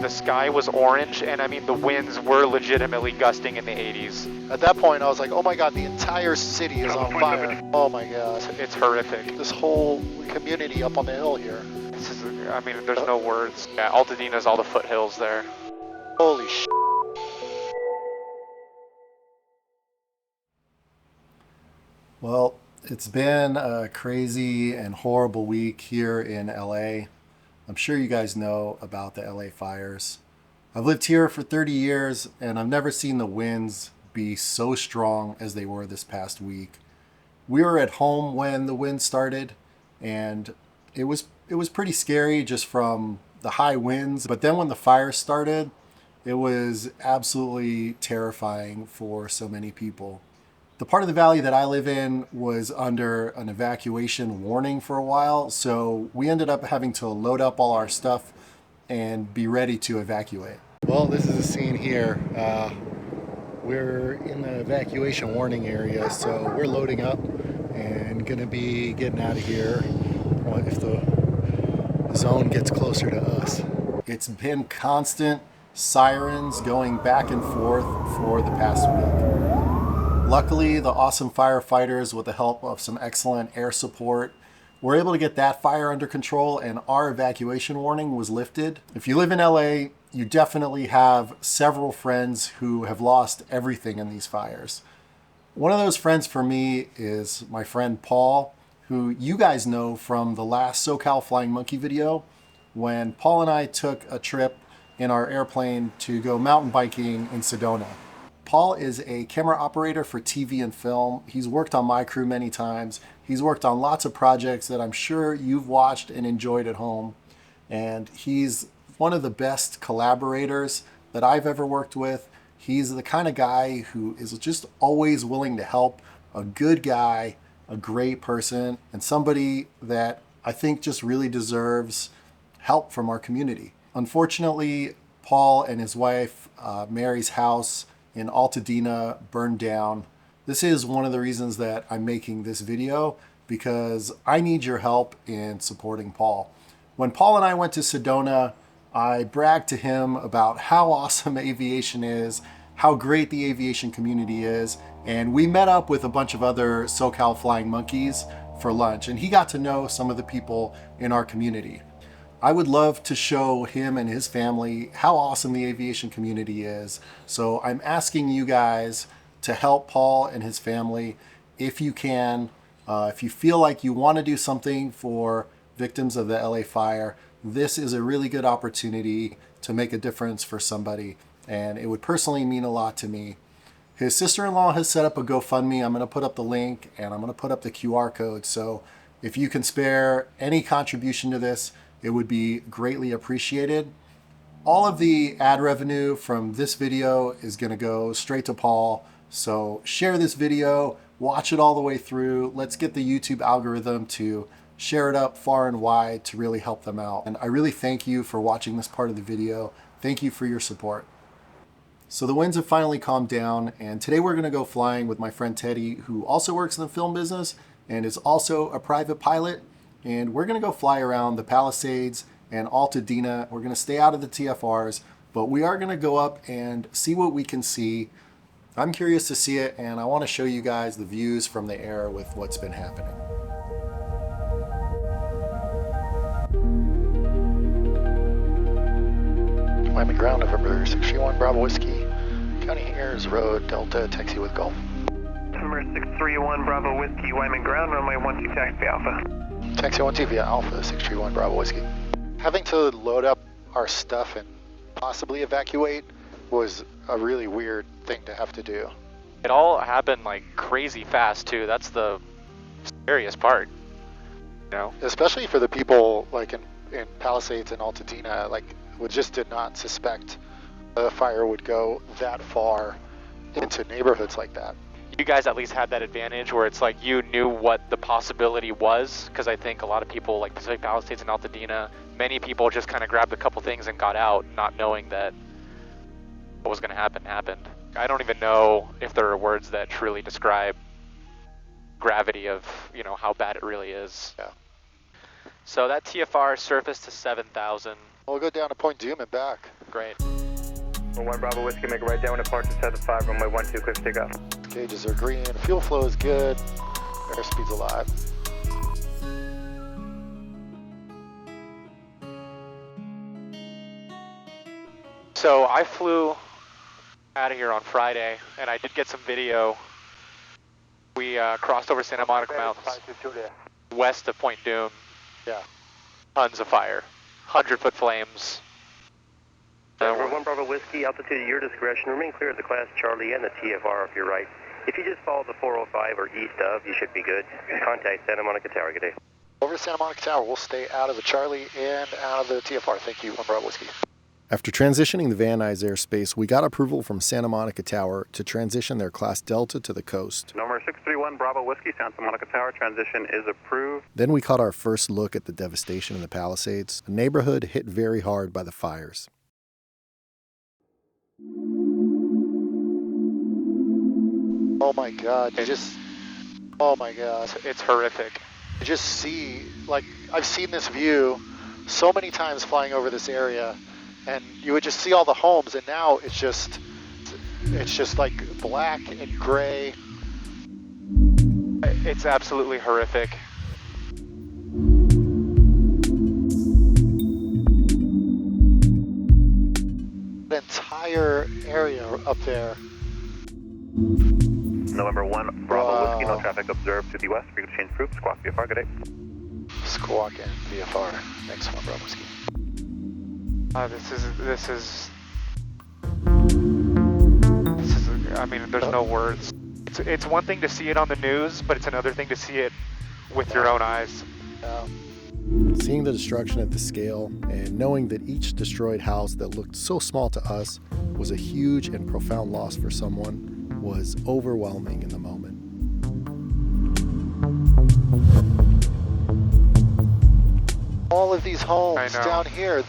the sky was orange, and I mean the winds were legitimately gusting in the 80s. At that point, I was like, oh my god, the entire city is on fire. Oh my god. It's horrific. This whole community up on the hill here. This is, I mean, there's no words. Yeah, Altadena's all the foothills there. Holy shit. Well, it's been a crazy and horrible week here in LA. I'm sure you guys know about the LA fires. I've lived here for 30 years and I've never seen the winds be so strong as they were this past week. We were at home when the wind started and it was pretty scary just from the high winds. But then when the fire started, it was absolutely terrifying for so many people. The part of the valley that I live in was under an evacuation warning for a while, so we ended up having to load up all our stuff and be ready to evacuate. Well, this is a scene here. We're in the evacuation warning area, so we're loading up and gonna be getting out of here if the zone gets closer to us. It's been constant sirens going back and forth for the past week. Luckily, the awesome firefighters, with the help of some excellent air support, were able to get that fire under control and our evacuation warning was lifted. If you live in LA, you definitely have several friends who have lost everything in these fires. One of those friends for me is my friend Paul, who you guys know from the last SoCal Flying Monkey video, when Paul and I took a trip in our airplane to go mountain biking in Sedona. Paul is a camera operator for TV and film. He's worked on my crew many times. He's worked on lots of projects that I'm sure you've watched and enjoyed at home. And he's one of the best collaborators that I've ever worked with. He's the kind of guy who is just always willing to help, a good guy, a great person, and somebody that I think just really deserves help from our community. Unfortunately, Paul and his wife, Mary's house in Altadena burned down. This is one of the reasons that I'm making this video, because I need your help in supporting Paul. When Paul and I went to Sedona, I bragged to him about how awesome aviation is, how great the aviation community is, and we met up with a bunch of other SoCal Flying Monkeys for lunch, and he got to know some of the people in our community. I would love to show him and his family how awesome the aviation community is. So I'm asking you guys to help Paul and his family if you can. If you feel like you want to do something for victims of the LA fire, this is a really good opportunity to make a difference for somebody. And it would personally mean a lot to me. His sister-in-law has set up a GoFundMe. I'm going to put up the link and I'm going to put up the QR code. So if you can spare any contribution to this, it would be greatly appreciated. All of the ad revenue from this video is going to go straight to Paul. So share this video, watch it all the way through. Let's get the YouTube algorithm to share it up far and wide to really help them out. And I really thank you for watching this part of the video. Thank you for your support. So the winds have finally calmed down, and today we're going to go flying with my friend Teddy, who also works in the film business and is also a private pilot. And we're going to go fly around the Palisades and Altadena. We're going to stay out of the TFRs, but we are going to go up and see what we can see. I'm curious to see it, and I want to show you guys the views from the air with what's been happening. Miami ground, November 631 Bravo Whiskey. County Ayers Road, Delta, taxi with Golf. November 631 Bravo Whiskey, Wyman ground, runway 12 taxi Alpha. Taxi 12 via Alpha, 631 Bravo Whiskey. Having to load up our stuff and possibly evacuate was a really weird thing to have to do. It all happened like crazy fast too. That's the scariest part. You know? Especially for the people like in Palisades and Altadena, like we just did not suspect the fire would go that far into neighborhoods like that. You guys at least had that advantage where it's like you knew what the possibility was, because I think a lot of people like Pacific Palisades and Altadena, many people just kind of grabbed a couple things and got out, not knowing that what was going to happen happened. I don't even know if there are words that truly describe gravity of, you know, how bad it really is. Yeah. So that TFR surfaced to 7,000. We'll go down to Point Doom and back. Great. 1 Bravo Whiskey, make a right down when departure set to 5, runway 12, clear for takeoff. Gauges are green, fuel flow is good, airspeed's alive. So I flew out of here on Friday, and I did get some video. We crossed over Santa Monica Mountains, west of Point Doom. Yeah. Tons of fire, 100-foot flames. Denver 1 Bravo Whiskey, altitude at your discretion. Remain clear of the class Charlie and the TFR if you're right. If you just follow the 405 or east of, you should be good. Contact Santa Monica Tower. Good day. Over to Santa Monica Tower, we'll stay out of the Charlie and out of the TFR. Thank you, 1 Bravo Whiskey. After transitioning the Van Nuys airspace, we got approval from Santa Monica Tower to transition their Class Delta to the coast. Number 631 Bravo Whiskey, Santa Monica Tower, transition is approved. Then we caught our first look at the devastation in the Palisades, a neighborhood hit very hard by the fires. Oh my God, oh my God. It's horrific. You just see, like, I've seen this view so many times flying over this area, and you would just see all the homes, and now it's just like black and gray. It's absolutely horrific. The entire area up there. November 1 Bravo Whiskey, no traffic observed to the west. Frequency change approved. Squawk VFR, good day. Squawk and VFR. Thanks, 1 Bravo Whiskey. This is. I mean, there's no words. It's one thing to see it on the news, but it's another thing to see it with your own eyes. Seeing the destruction at the scale and knowing that each destroyed house that looked so small to us was a huge and profound loss for someone was overwhelming in the moment. All of these homes down here,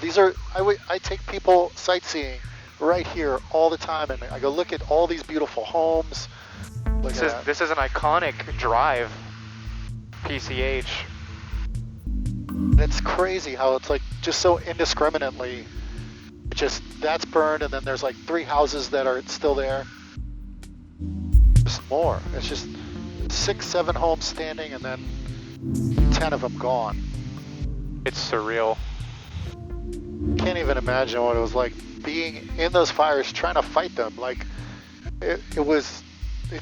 I take people sightseeing right here all the time, and I go look at all these beautiful homes. This is an iconic drive, PCH. And it's crazy how it's like just so indiscriminately, that's burned, and then there's like 3 houses that are still there. Just more. It's just 6, 7 homes standing, and then 10 of them gone. It's surreal. Can't even imagine what it was like being in those fires, trying to fight them. Like it's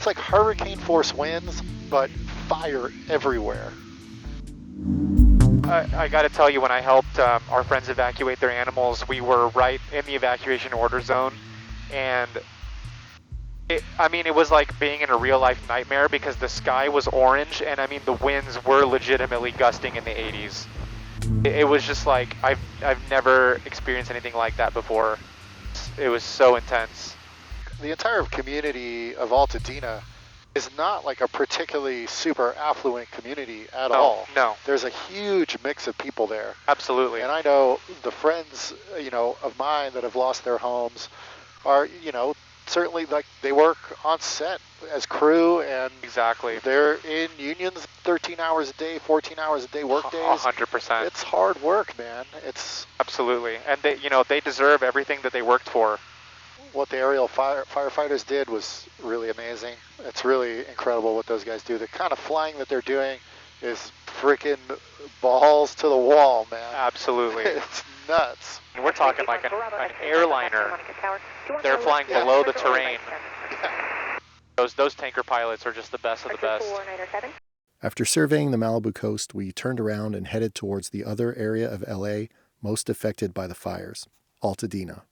like hurricane force winds, but fire everywhere. I got to tell you, when I helped our friends evacuate their animals, we were right in the evacuation order zone, and it was like being in a real-life nightmare because the sky was orange, and I mean the winds were legitimately gusting in the 80s. It was just like I've never experienced anything like that before. It was so intense. The entire community of Altadena is not like a particularly super affluent community at all. No. There's a huge mix of people there. Absolutely. And I know the friends, of mine that have lost their homes are, certainly like they work on set as crew, and exactly, they're in unions 13 hours a day, 14 hours a day work days. 100%. It's hard work, man. It's absolutely, and they deserve everything that they worked for. What the aerial firefighters did was really amazing. It's really incredible what those guys do. The kind of flying that they're doing is freaking balls to the wall, man. Absolutely. It's nuts. And we're talking like an airliner. They're flying below the terrain. Those tanker pilots are just the best of the best. After surveying the Malibu coast, we turned around and headed towards the other area of LA most affected by the fires, Altadena.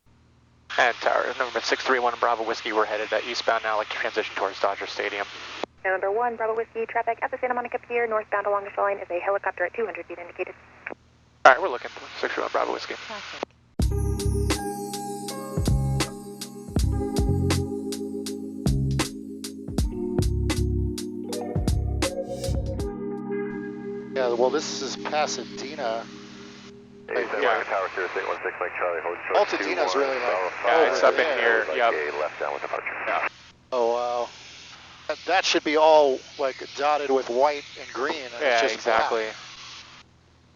And tower number 631 Bravo Whiskey, we're headed eastbound now, like to transition towards Dodger Stadium. Number 1 Bravo Whiskey, traffic at the Santa Monica Pier, northbound along the shoreline is a helicopter at 200 feet indicated. All right, we're looking. 631 Bravo Whiskey. Yeah, well, this is Pasadena. Tower 0816, Mike Charlie, hold short. Altadena's really like it's up in here. Yep. Left down with departure. Yeah. Oh wow. That should be all like dotted with white and green. And Yeah, it's just exactly. black.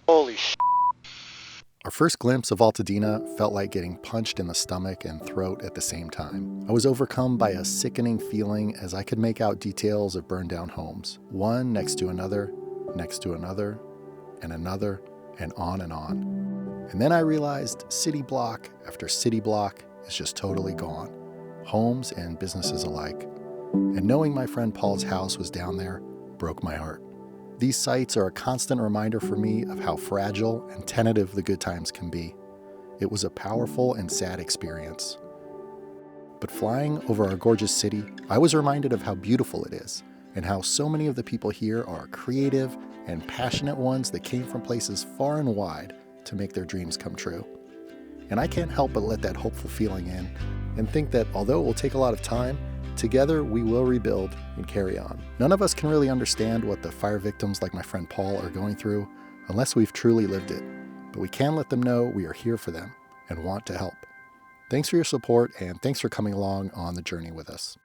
Holy sh**. Our first glimpse of Altadena felt like getting punched in the stomach and throat at the same time. I was overcome by a sickening feeling as I could make out details of burned down homes, one next to another, and another, and on and on. And then I realized city block after city block is just totally gone, homes and businesses alike. And knowing my friend Paul's house was down there broke my heart. These sites are a constant reminder for me of how fragile and tentative the good times can be. It was a powerful and sad experience. But flying over our gorgeous city, I was reminded of how beautiful it is, and how so many of the people here are creative and passionate ones that came from places far and wide to make their dreams come true. And I can't help but let that hopeful feeling in, and think that although it will take a lot of time, together we will rebuild and carry on. None of us can really understand what the fire victims like my friend Paul are going through unless we've truly lived it, but we can let them know we are here for them and want to help. Thanks for your support, and thanks for coming along on the journey with us.